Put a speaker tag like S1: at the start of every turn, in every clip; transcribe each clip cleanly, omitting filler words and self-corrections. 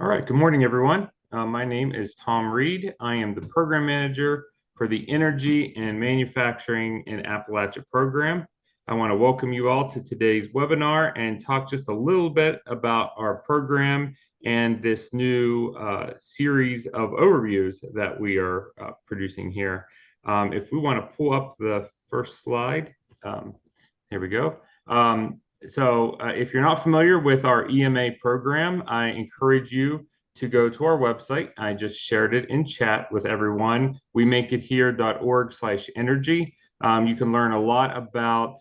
S1: All right, good morning, everyone. My name is Tom Reed. I am the program manager for the Energy and Manufacturing in Appalachia program. I want to welcome you all to today's webinar and talk just a little bit about our program and this new series of overviews that we are producing here. If we want to pull up the first slide, here we go. If you're not familiar with our EMA program, I encourage you to go to our website. I just shared it in chat with everyone. WeMakeItHere.org/energy. You can learn a lot about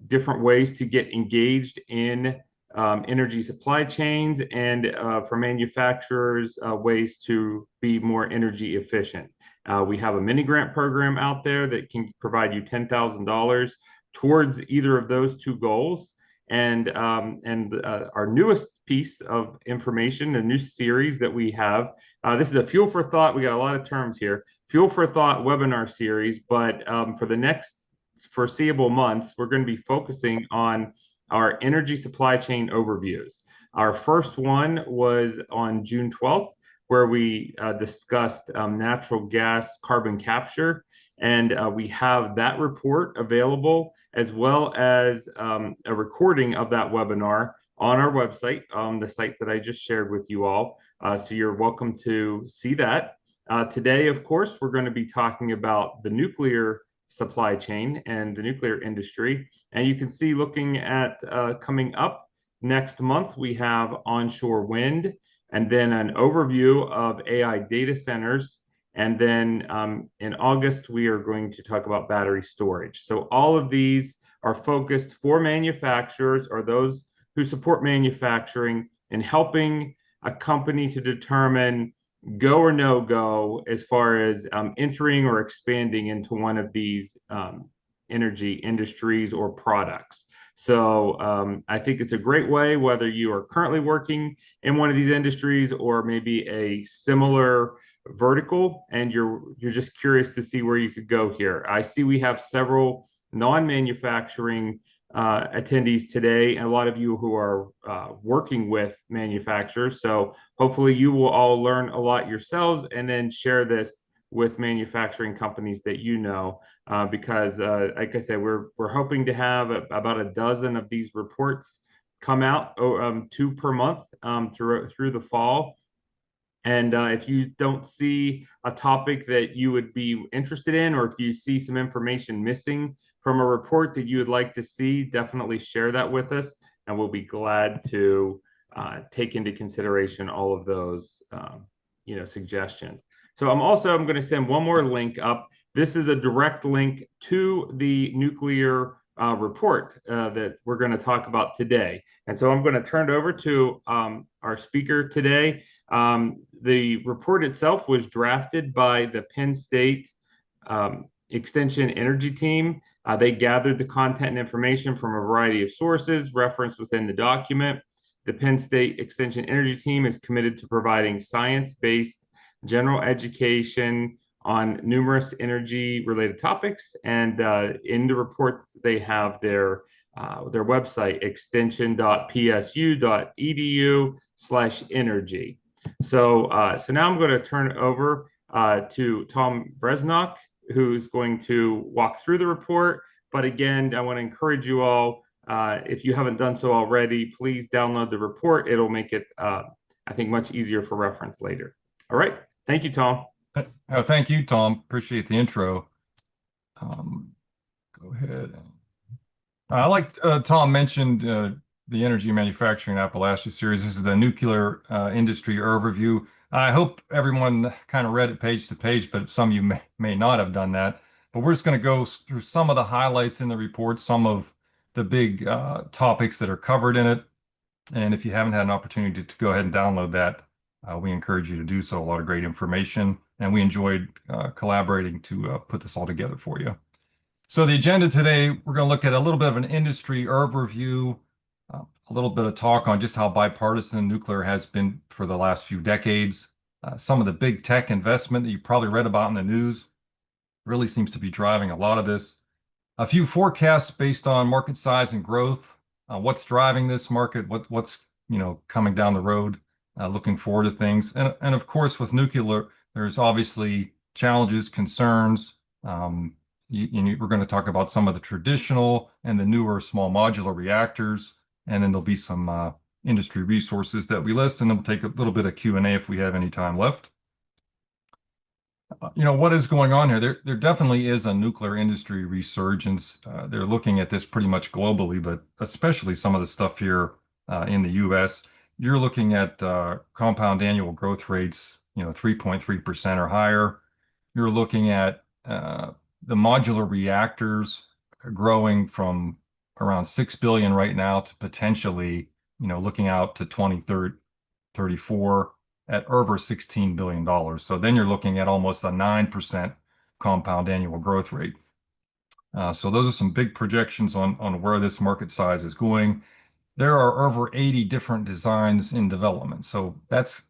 S1: different ways to get engaged in energy supply chains and for manufacturers, ways to be more energy efficient. We have a mini grant program out there that can provide you $10,000 towards either of those two goals. And our newest piece of information, a new series that we have, this is a Fuel for Thought. We got a lot of terms here. Fuel for Thought webinar series, but for the next foreseeable months, we're going to be focusing on our energy supply chain overviews. Our first one was on June 12th, where we discussed natural gas carbon capture. And we have that report available, as well as a recording of that webinar on our website, the site that I just shared with you all. So you're welcome to see that. Today, of course, we're going to be talking about the nuclear supply chain and the nuclear industry. And you can see, looking at coming up next month, we have onshore wind, and then an overview of AI data centers. And then in August, we are going to talk about battery storage. So all of these are focused for manufacturers or those who support manufacturing in helping a company to determine go or no go as far as entering or expanding into one of these energy industries or products. So I think it's a great way, whether you are currently working in one of these industries or maybe a similar vertical, and you're just curious to see where you could go here. I see we have several non-manufacturing attendees today, and a lot of you who are working with manufacturers. So hopefully you will all learn a lot yourselves and then share this with manufacturing companies that you know, because like I said, we're hoping to have about a dozen of these reports come out, 2 per month through the fall. And if you don't see a topic that you would be interested in, or if you see some information missing from a report that you would like to see, definitely share that with us, and we'll be glad to take into consideration all of those suggestions. So I'm going to send one more link up. This is a direct link to the nuclear report that we're going to talk about today. And so I'm going to turn it over to our speaker today. The report itself was drafted by the Penn State Extension Energy team. They gathered the content and information from a variety of sources referenced within the document. The Penn State Extension Energy team is committed to providing science-based general education on numerous energy-related topics. And in the report, they have their website, extension.psu.edu/energy. So now I'm going to turn it over to Tom Bresnock, who's going to walk through the report. But again, I want to encourage you all, if you haven't done so already, please download the report. It'll make it, I think, much easier for reference later. All right. Thank you, Tom.
S2: Thank you, Tom. Appreciate the intro. Go ahead. Like Tom mentioned, the Energy Manufacturing Appalachia series. This is the nuclear industry overview. I hope everyone kind of read it page to page, but some of you may not have done that. But we're just going to go through some of the highlights in the report, some of the big topics that are covered in it. And if you haven't had an opportunity to go ahead and download that, we encourage you to do so. A lot of great information, and we enjoyed collaborating to put this all together for you. So the agenda today, we're going to look at a little bit of an industry overview, a little bit of talk on just how bipartisan nuclear has been for the last few decades. Some of the big tech investment that you probably read about in the news really seems to be driving a lot of this. A few forecasts based on market size and growth, what's driving this market, what's coming down the road, looking forward to things. And of course, with nuclear, there's obviously challenges, concerns. Um, we're going to talk about some of the traditional and the newer small modular reactors, and then there'll be some industry resources that we list, and then we'll take a little bit of Q&A if we have any time left. What is going on here? There definitely is a nuclear industry resurgence. They're looking at this pretty much globally, but especially some of the stuff here in the U.S. You're looking at compound annual growth rates, 3.3% or higher. You're looking at the modular reactors growing from around 6 billion right now to potentially, looking out to 2034 at over $16 billion. So then you're looking at almost a 9% compound annual growth rate. So those are some big projections on where this market size is going. There are over 80 different designs in development. So that's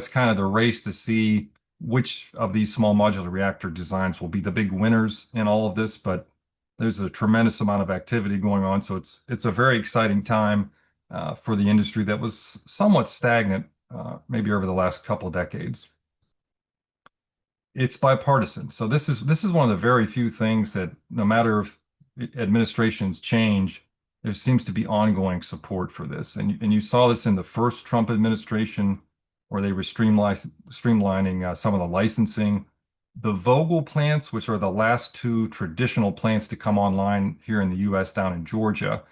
S2: kind of the race to see which of these small modular reactor designs will be the big winners in all of this. But there's a tremendous amount of activity going on. So it's a very exciting time for the industry that was somewhat stagnant maybe over the last couple of decades. It's bipartisan. So this is one of the very few things that no matter if administrations change, there seems to be ongoing support for this. And you saw this in the first Trump administration where they were streamlining some of the licensing. The Vogtle plants, which are the last two traditional plants to come online here in the U.S. down in Georgia,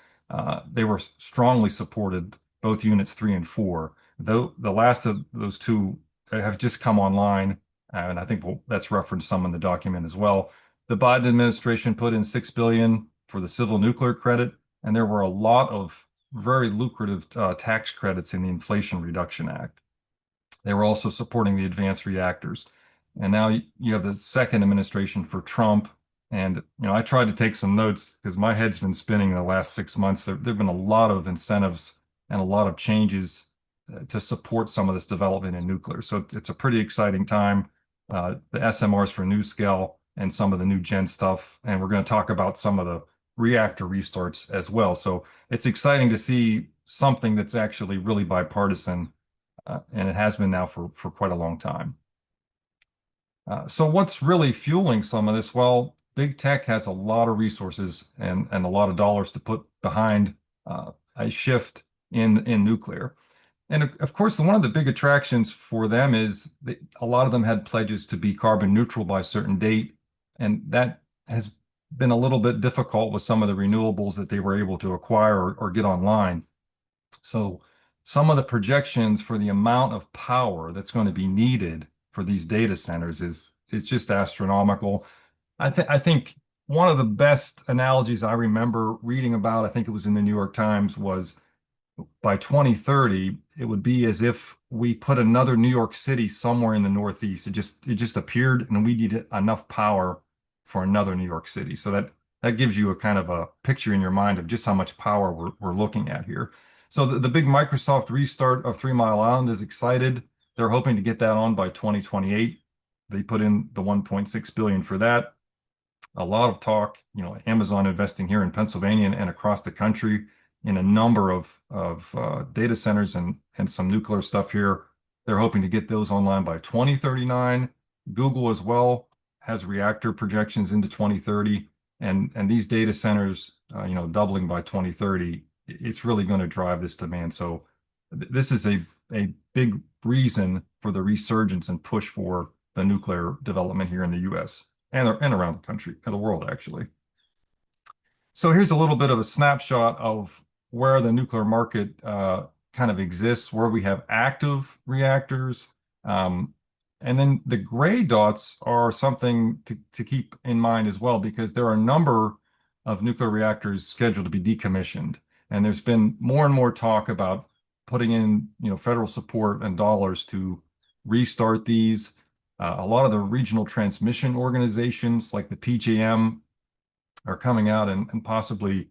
S2: they were strongly supported, both units 3 and 4. Though the last of those two have just come online, and I think that's referenced some in the document as well. The Biden administration put in $6 billion for the civil nuclear credit, and there were a lot of very lucrative tax credits in the Inflation Reduction Act. They were also supporting the advanced reactors. And now you have the second administration for Trump. And I tried to take some notes because my head's been spinning in the last 6 months. There've been a lot of incentives and a lot of changes to support some of this development in nuclear. So it's a pretty exciting time. The SMRs for NuScale and some of the new gen stuff. And we're going to talk about some of the reactor restarts as well. So it's exciting to see something that's actually really bipartisan, and it has been now for quite a long time. So what's really fueling some of this? Well, big tech has a lot of resources and a lot of dollars to put behind a shift in nuclear. And of course, one of the big attractions for them is that a lot of them had pledges to be carbon neutral by a certain date. And that has been a little bit difficult with some of the renewables that they were able to acquire or get online. So some of the projections for the amount of power that's going to be needed for these data centers is just astronomical. I think one of the best analogies I remember reading about, I think it was in the New York Times, was by 2030, it would be as if we put another New York City somewhere in the Northeast. It just appeared, and we needed enough power for another New York City. So that gives you a kind of a picture in your mind of just how much power we're looking at here. So the big Microsoft restart of 3 Mile Island is excited. They're hoping to get that on by 2028. They put in the 1.6 billion for that. A lot of talk, Amazon investing here in Pennsylvania and across the country in a number of data centers and some nuclear stuff here. They're hoping to get those online by 2039. Google as well has reactor projections into 2030, and these data centers, doubling by 2030. It's really going to drive this demand. So this is a big reason for the resurgence and push for the nuclear development here in the U.S. and around the country and the world, actually. So here's a little bit of a snapshot of where the nuclear market kind of exists, where we have active reactors. And then the gray dots are something to keep in mind as well, because there are a number of nuclear reactors scheduled to be decommissioned. And there's been more and more talk about putting in, federal support and dollars to restart these. A lot of the regional transmission organizations like the PJM are coming out and possibly,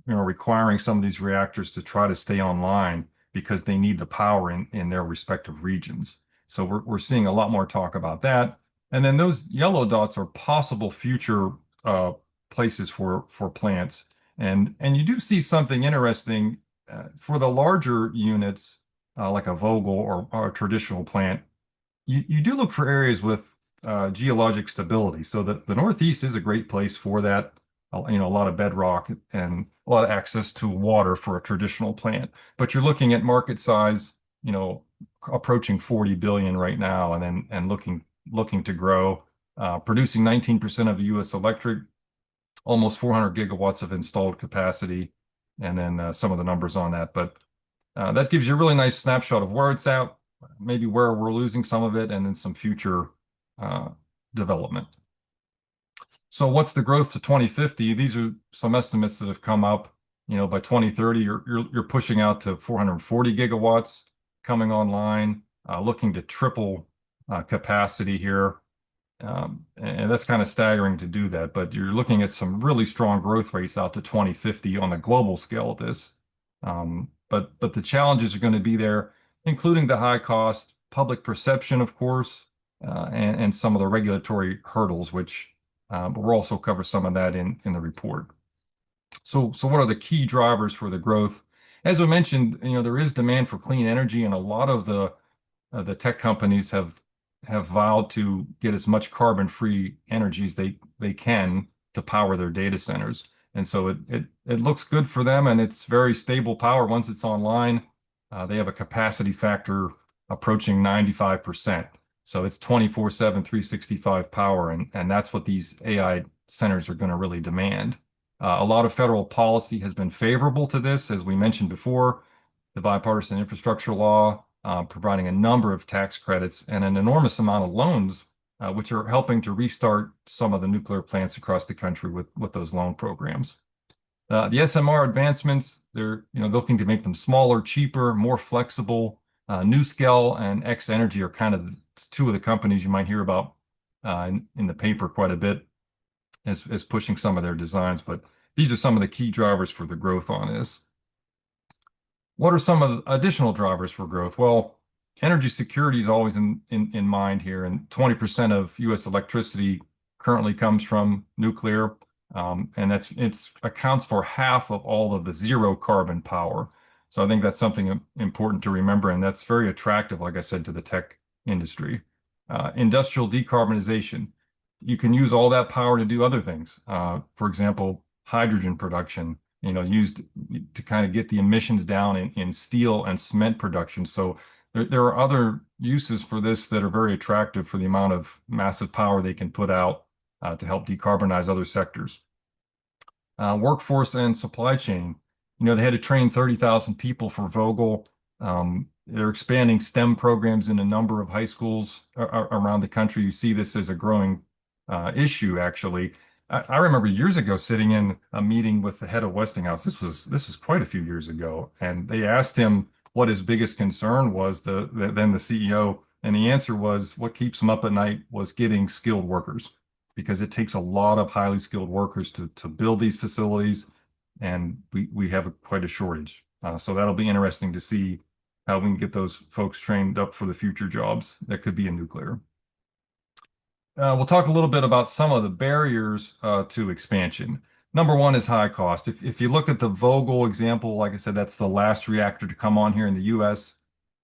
S2: requiring some of these reactors to try to stay online because they need the power in their respective regions. So we're seeing a lot more talk about that. And then those yellow dots are possible future places for plants. And you do see something interesting for the larger units. like a Vogel or a traditional plant, you do look for areas with geologic stability. So the Northeast is a great place for that. A lot of bedrock and a lot of access to water for a traditional plant. But you're looking at market size, approaching 40 billion right now, and looking to grow, producing 19% of U.S. electric, almost 400 gigawatts of installed capacity, and then some of the numbers on that. But that gives you a really nice snapshot of where it's at, maybe where we're losing some of it, and then some future uh, development. So what's the growth to 2050? These are some estimates that have come up. By 2030, you're pushing out to 440 gigawatts coming online, looking to triple capacity here. And that's kind of staggering to do that, but you're looking at some really strong growth rates out to 2050 on the global scale of this. But the challenges are going to be there, including the high cost, public perception, of course, and some of the regulatory hurdles, which we'll also cover some of that in the report. So what are the key drivers for the growth? As we mentioned, there is demand for clean energy, and a lot of the tech companies have vowed to get as much carbon-free energy as they can to power their data centers. And so it looks good for them, and it's very stable power once it's online. They have a capacity factor approaching 95%. So it's 24/7, 365 power, and that's what these AI centers are going to really demand. A lot of federal policy has been favorable to this, as we mentioned before, the bipartisan infrastructure law, providing a number of tax credits and an enormous amount of loans, which are helping to restart some of the nuclear plants across the country with those loan programs. The SMR advancements, they're looking to make them smaller, cheaper, more flexible. NuScale and X Energy are kind of two of the companies you might hear about in the paper quite a bit as pushing some of their designs. But these are some of the key drivers for the growth on this. What are some of the additional drivers for growth? Well, energy security is always in mind here, and 20% of U.S. electricity currently comes from nuclear, and it accounts for half of all of the zero carbon power. So I think that's something important to remember, and that's very attractive, like I said, to the tech industry. Industrial decarbonization. You can use all that power to do other things. For example, hydrogen production, used to kind of get the emissions down in steel and cement production. So there are other uses for this that are very attractive for the amount of massive power they can put out to help decarbonize other sectors. Workforce and supply chain. They had to train 30,000 people for Vogel. They're expanding STEM programs in a number of high schools around the country. You see this as a growing issue, actually. I remember years ago sitting in a meeting with the head of Westinghouse. This was quite a few years ago, and they asked him what his biggest concern was. Then the CEO, and the answer was what keeps him up at night was getting skilled workers, because it takes a lot of highly skilled workers to build these facilities, and we have quite a shortage. So that'll be interesting to see how we can get those folks trained up for the future jobs that could be in nuclear. We'll talk a little bit about some of the barriers to expansion. Number one is high cost. If you look at the Vogel example, like I said, that's the last reactor to come on here in the U.S.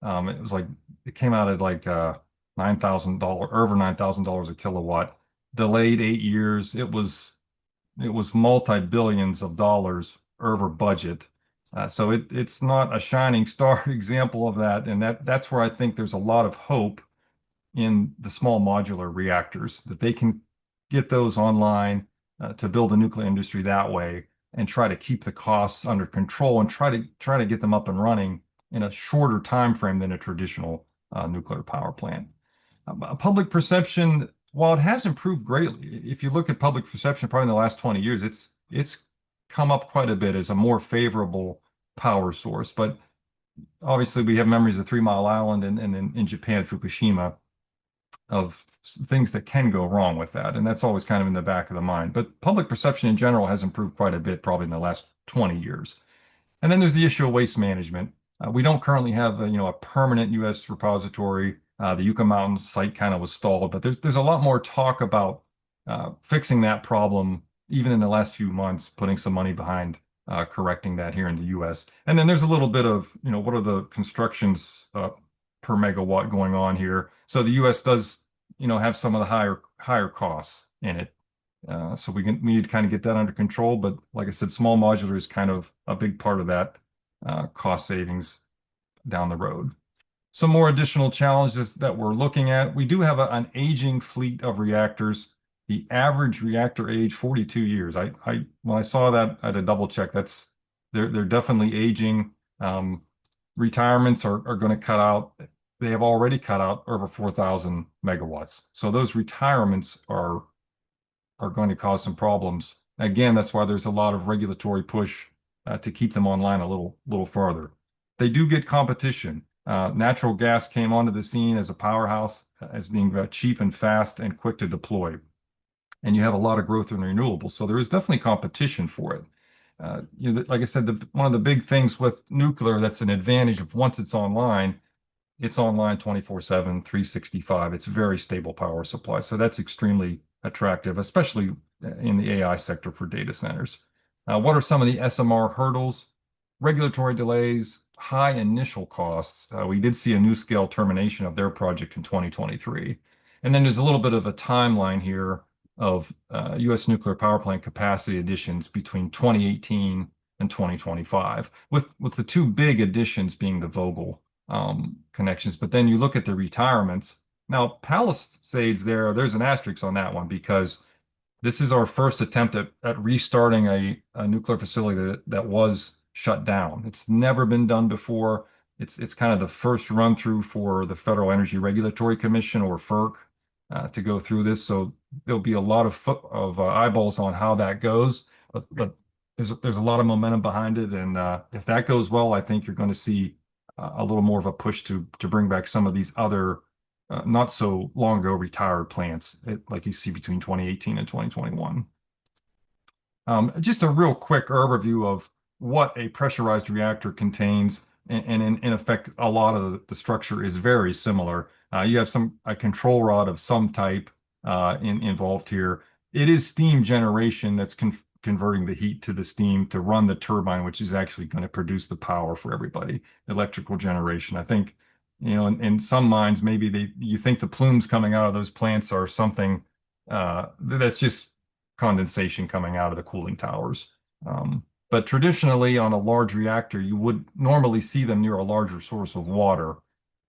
S2: It came out at like $9,000, over $9,000 a kilowatt. Delayed 8 years. It was multi-billions of dollars over budget. So it's not a shining star example of that, and that's where I think there's a lot of hope in the small modular reactors, that they can get those online to build a nuclear industry that way and try to keep the costs under control and try to get them up and running in a shorter time frame than a traditional nuclear power plant. Public perception, while it has improved greatly, if you look at public perception probably in the last 20 years, it's come up quite a bit as a more favorable power source. But obviously we have memories of 3 Mile Island and in Japan, Fukushima, of things that can go wrong with that. And that's always kind of in the back of the mind. But public perception in general has improved quite a bit, probably in the last 20 years. And then there's the issue of waste management. We don't currently have a permanent U.S. repository. The Yucca Mountain site kind of was stalled, but there's a lot more talk about fixing that problem, even in the last few months, putting some money behind correcting that here in the U.S. And then there's a little bit of, what are the constructions per megawatt going on here? So the U.S. does, have some of the higher costs in it. So we need to kind of get that under control. But like I said, small modular is kind of a big part of that cost savings down the road. Some more additional challenges that we're looking at. We do have an aging fleet of reactors. The average reactor age, 42 years. When I saw that, I had to double check. They're definitely aging. Retirements are going to cut out. They have already cut out over 4,000 megawatts. So those retirements are going to cause some problems. Again, that's why there's a lot of regulatory push to keep them online a little farther. They do get competition. Natural gas came onto the scene as a powerhouse, as being cheap and fast and quick to deploy. And you have a lot of growth in renewables. So there is definitely competition for it. Like I said, one of the big things with nuclear that's an advantage of once it's online 24/7, 365. It's a very stable power supply. So that's extremely attractive, especially in the AI sector for data centers. What are some of the SMR hurdles? Regulatory delays, high initial costs. We did see a NuScale termination of their project in 2023. And then there's a little bit of a timeline here of U.S. nuclear power plant capacity additions between 2018 and 2025, with the two big additions being the Vogtle connections. But then you look at the retirements. Now, Palisades there's an asterisk on that one because this is our first attempt at restarting a nuclear facility that was shut down. It's never been done before. It's kind of the first run through for the Federal Energy Regulatory Commission, or FERC, to go through this. So there'll be a lot of eyeballs on how that goes. But there's a lot of momentum behind it, and if that goes well, I think you're going to see a little more of a push to bring back some of these other not so long ago retired plants, like you see between 2018 and 2021. Just a real quick overview of what a pressurized reactor contains, and in effect, a lot of the structure is very similar. You have a control rod of some type involved here. It is steam generation that's converting the heat to the steam to run the turbine, which is actually going to produce the power for everybody. Electrical generation. I think, in some minds, maybe you think the plumes coming out of those plants are something that's just condensation coming out of the cooling towers. But traditionally, on a large reactor, you would normally see them near a larger source of water.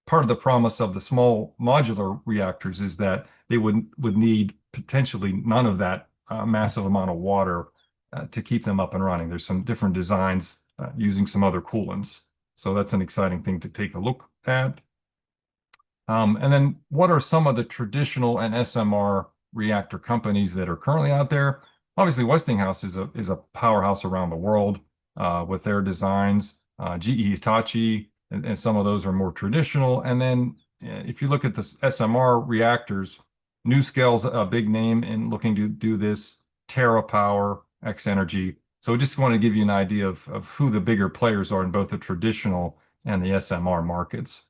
S2: Part of the promise of the small modular reactors is that they would need potentially none of that massive amount of water to keep them up and running. There's some different designs using some other coolants. So that's an exciting thing to take a look at. And then what are some of the traditional and SMR reactor companies that are currently out there? Obviously, Westinghouse is a powerhouse around the world with their designs. GE Hitachi and some of those are more traditional. And then if you look at the SMR reactors, NuScale's a big name in looking to do this. TerraPower, X Energy. So just want to give you an idea of who the bigger players are in both the traditional and the SMR markets.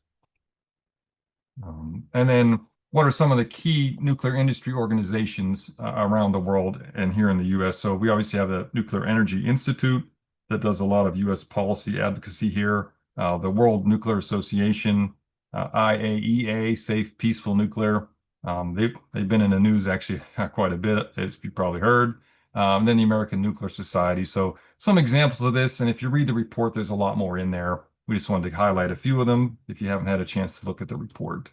S2: And then what are some of the key nuclear industry organizations around the world and here in the U.S.? So we obviously have the Nuclear Energy Institute that does a lot of U.S. policy advocacy here. The World Nuclear Association, IAEA, Safe, Peaceful Nuclear. They've been in the news actually quite a bit, as you probably heard. Then the American Nuclear Society. So some examples of this, and if you read the report, there's a lot more in there. We just wanted to highlight a few of them if you haven't had a chance to look at the report.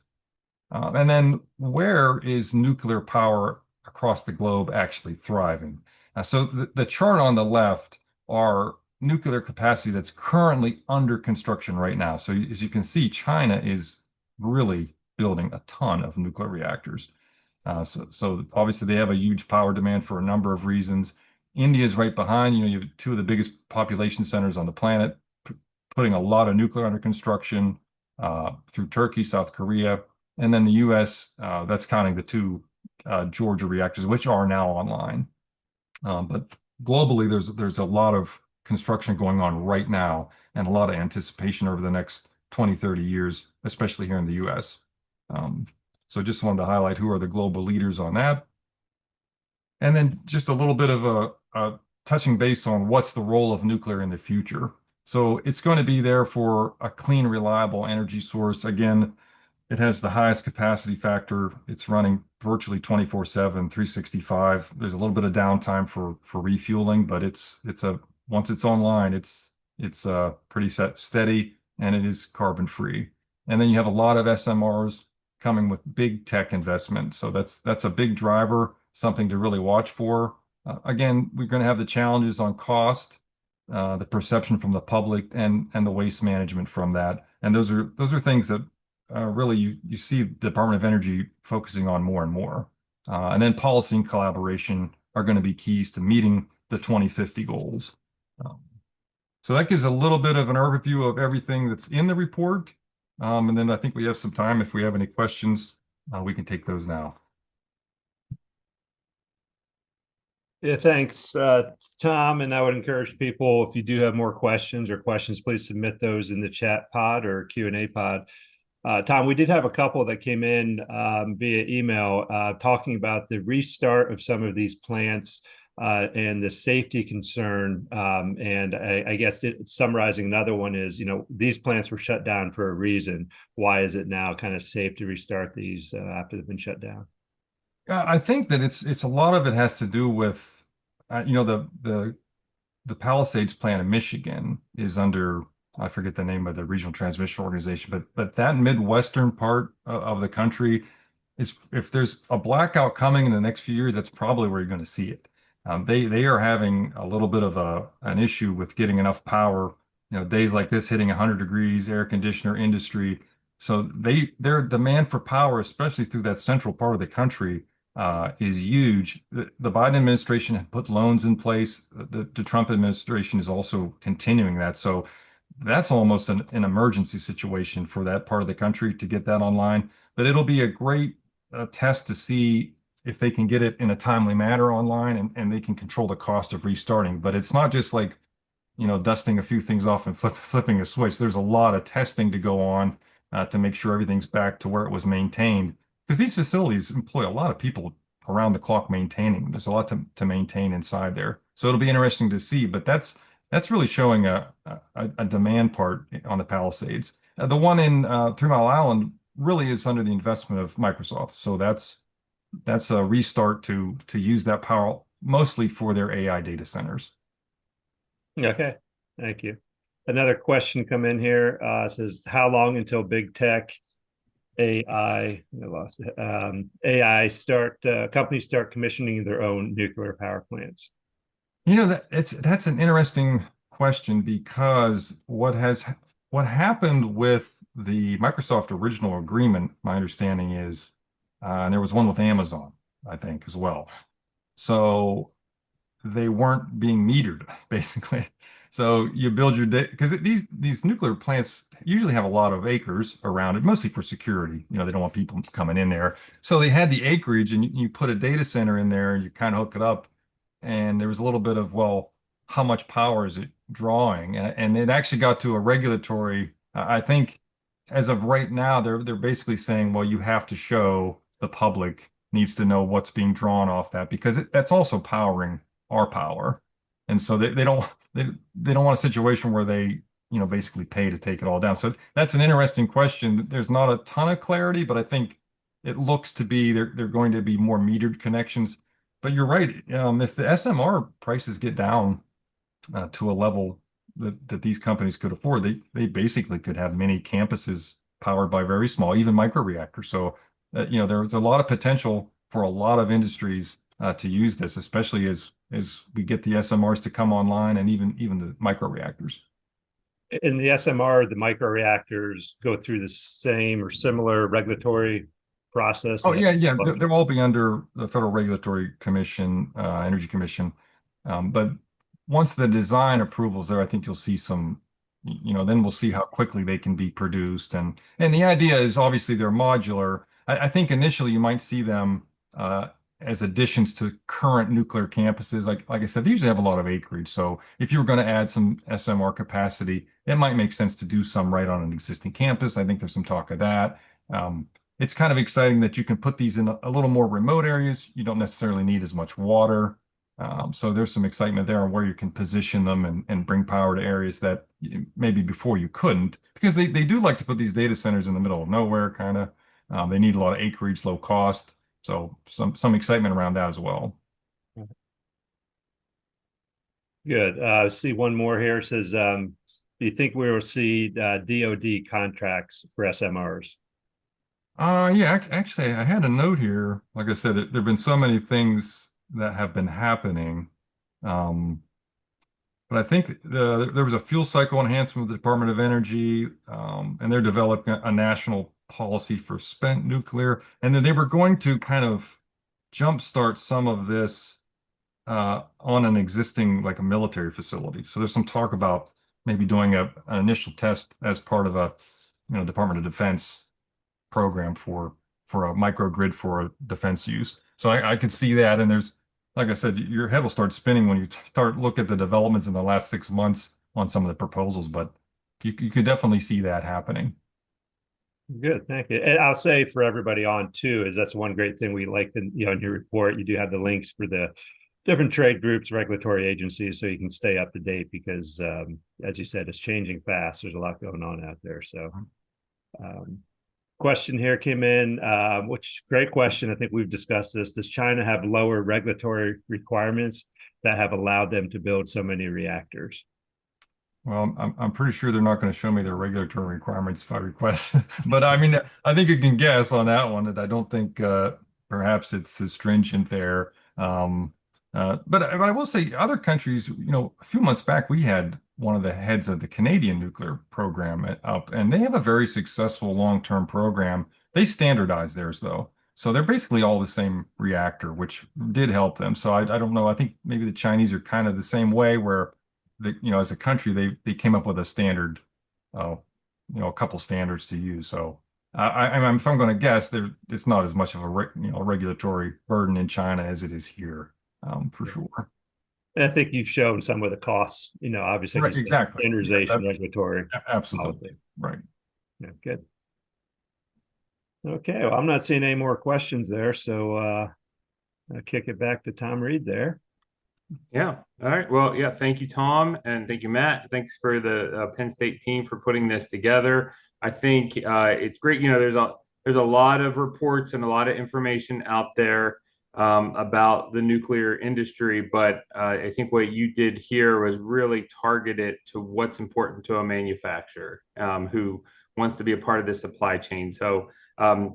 S2: And then where is nuclear power across the globe actually thriving? So the chart on the left are nuclear capacity that's currently under construction right now. So as you can see, China is really building a ton of nuclear reactors. So obviously they have a huge power demand for a number of reasons. India is right behind. You have two of the biggest population centers on the planet, putting a lot of nuclear under construction through Turkey, South Korea. And then the U.S., that's counting the two Georgia reactors, which are now online. But globally, there's a lot of construction going on right now and a lot of anticipation over the next 20, 30 years, especially here in the U.S. So just wanted to highlight who are the global leaders on that. And then just a little bit of a touching base on what's the role of nuclear in the future. So it's going to be there for a clean, reliable energy source. Again, it has the highest capacity factor. It's running virtually 24/7, 365. There's a little bit of downtime for refueling, but it's a once it's online, it's pretty steady and it is carbon free. And then you have a lot of SMRs coming with big tech investment. So that's a big driver, something to really watch for. Again, we're going to have the challenges on cost, the perception from the public, and the waste management from that. And those are things that really you see the Department of Energy focusing on more and more. And then policy and collaboration are going to be keys to meeting the 2050 goals. Um, so that gives a little bit of an overview of everything that's in the report. And then I think we have some time. If we have any questions, we can take those now.
S3: Yeah, thanks, Tom. And I would encourage people, if you do have more questions, please submit those in the chat pod or Q&A pod. Tom, we did have a couple that came in via email talking about the restart of some of these plants and the safety concern. And I guess summarizing another one is, these plants were shut down for a reason. Why is it now kind of safe to restart these after they've been shut down?
S2: I think that it's a lot of it has to do with, the Palisades plant in Michigan is under, I forget the name of the regional transmission organization, but that Midwestern part of the country is, if there's a blackout coming in the next few years, that's probably where you're going to see it. They are having a little bit of an issue with getting enough power. Days like this hitting 100 degrees, air conditioner industry. So their demand for power, especially through that central part of the country, is huge. The Biden administration had put loans in place. The Trump administration is also continuing that. So that's almost an emergency situation for that part of the country to get that online. But it'll be a great test to see if they can get it in a timely manner online and they can control the cost of restarting. But it's not just like, dusting a few things off and flipping a switch. There's a lot of testing to go on to make sure everything's back to where it was maintained. Because these facilities employ a lot of people around the clock maintaining. There's a lot to maintain inside there. So it'll be interesting to see. But that's really showing a demand part on the Palisades. The one in 3 Mile Island really is under the investment of Microsoft. So that's a restart to use that power mostly for their AI data centers.
S3: Okay, thank you. Another question come in here says, how long until big tech AI, I lost it, AI companies start commissioning their own nuclear power plants?
S2: That's an interesting question, because what happened with the Microsoft original agreement, my understanding is, and there was one with Amazon, I think, as well. So they weren't being metered, basically. So you build your data, because these nuclear plants usually have a lot of acres around it, mostly for security. They don't want people coming in there. So they had the acreage, and you put a data center in there, and you kind of hook it up. And there was a little bit of, well, how much power is it drawing? And it actually got to a regulatory, I think, as of right now, they're basically saying, well, you have to show the public needs to know what's being drawn off that, because that's also powering our power. And so they don't want a situation where they basically pay to take it all down. So that's an interesting question. There's not a ton of clarity, but I think it looks to be they're going to be more metered connections. But you're right. If the SMR prices get down to a level that these companies could afford, they basically could have many campuses powered by very small, even microreactors. So there's a lot of potential for a lot of industries to use this, especially as we get the SMRs to come online, and even the microreactors.
S3: In the SMR, the microreactors go through the same or similar regulatory process?
S2: Oh, yeah. They'll all be under the Federal Regulatory Commission, Energy Commission. But once the design approval's there, I think you'll see some, then we'll see how quickly they can be produced. And the idea is, obviously they're modular. I think initially you might see them as additions to current nuclear campuses. Like I said, they usually have a lot of acreage. So if you were going to add some SMR capacity, it might make sense to do some right on an existing campus. I think there's some talk of that. It's kind of exciting that you can put these in a little more remote areas. You don't necessarily need as much water. So there's some excitement there on where you can position them and bring power to areas that maybe before you couldn't, because they do like to put these data centers in the middle of nowhere, kind of. They need a lot of acreage, low cost. So some excitement around that as well.
S3: Good. See one more here. It says, do you think we will see DoD contracts for SMRs?
S2: Yeah, actually, I had a note here. Like I said, there have been so many things that have been happening. Um, but I think there was a fuel cycle enhancement with the Department of Energy, and they're developing a national policy for spent nuclear. And then they were going to kind of jumpstart some of this on an existing, like a military facility. So there's some talk about maybe doing an initial test as part of a, Department of Defense program for a microgrid for a defense use. So I could see that. And there's, like I said, your head will start spinning when you start look at the developments in the last 6 months on some of the proposals, but you could definitely see that happening.
S3: Good, thank you. And I'll say for everybody on too, is that's one great thing we like in your report. You do have the links for the different trade groups, regulatory agencies, so you can stay up to date because, as you said, it's changing fast. There's a lot going on out there. So, question here came in, which great question. I think we've discussed this. Does China have lower regulatory requirements that have allowed them to build so many reactors?
S2: Well, I'm pretty sure they're not going to show me their regulatory requirements if I request. But I mean, I think you can guess on that one that I don't think perhaps it's as stringent there. But I will say other countries, a few months back we had one of the heads of the Canadian nuclear program up, and they have a very successful long-term program. They standardize theirs though. So they're basically all the same reactor, which did help them. So I don't know. I think maybe the Chinese are kind of the same way where as a country, they came up with a standard, a couple standards to use. So if I'm going to guess, it's not as much of a regulatory burden in China as it is here, for sure.
S3: And I think you've shown some of the costs. Obviously,
S2: Right, exactly.
S3: Standardization, regulatory.
S2: Absolutely. Right.
S3: Yeah, good. Okay, well, I'm not seeing any more questions there, so I'll kick it back to Tom Reed there.
S1: Yeah. All right. Well, yeah. Thank you, Tom, and thank you, Matt. Thanks for the Penn State team for putting this together. I think it's great. There's a lot of reports and a lot of information out there about the nuclear industry, but I think what you did here was really targeted to what's important to a manufacturer who wants to be a part of the supply chain. So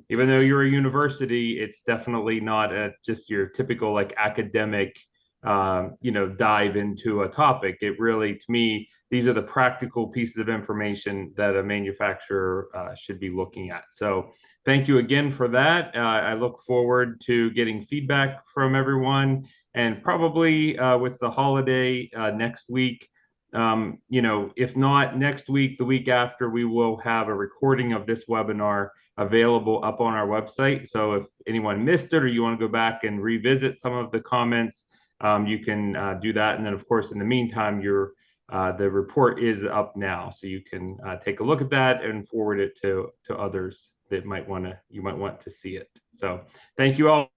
S1: even though you're a university, it's definitely not just your typical like academic dive into a topic. It really, to me, these are the practical pieces of information that a manufacturer should be looking at. So thank you again for that. I look forward to getting feedback from everyone, and probably with the holiday next week. If not next week, the week after, we will have a recording of this webinar available up on our website. So if anyone missed it or you want to go back and revisit some of the comments, you can do that. And then, of course, in the meantime, the report is up now, so you can take a look at that and forward it to others that you might want to see it. So thank you all.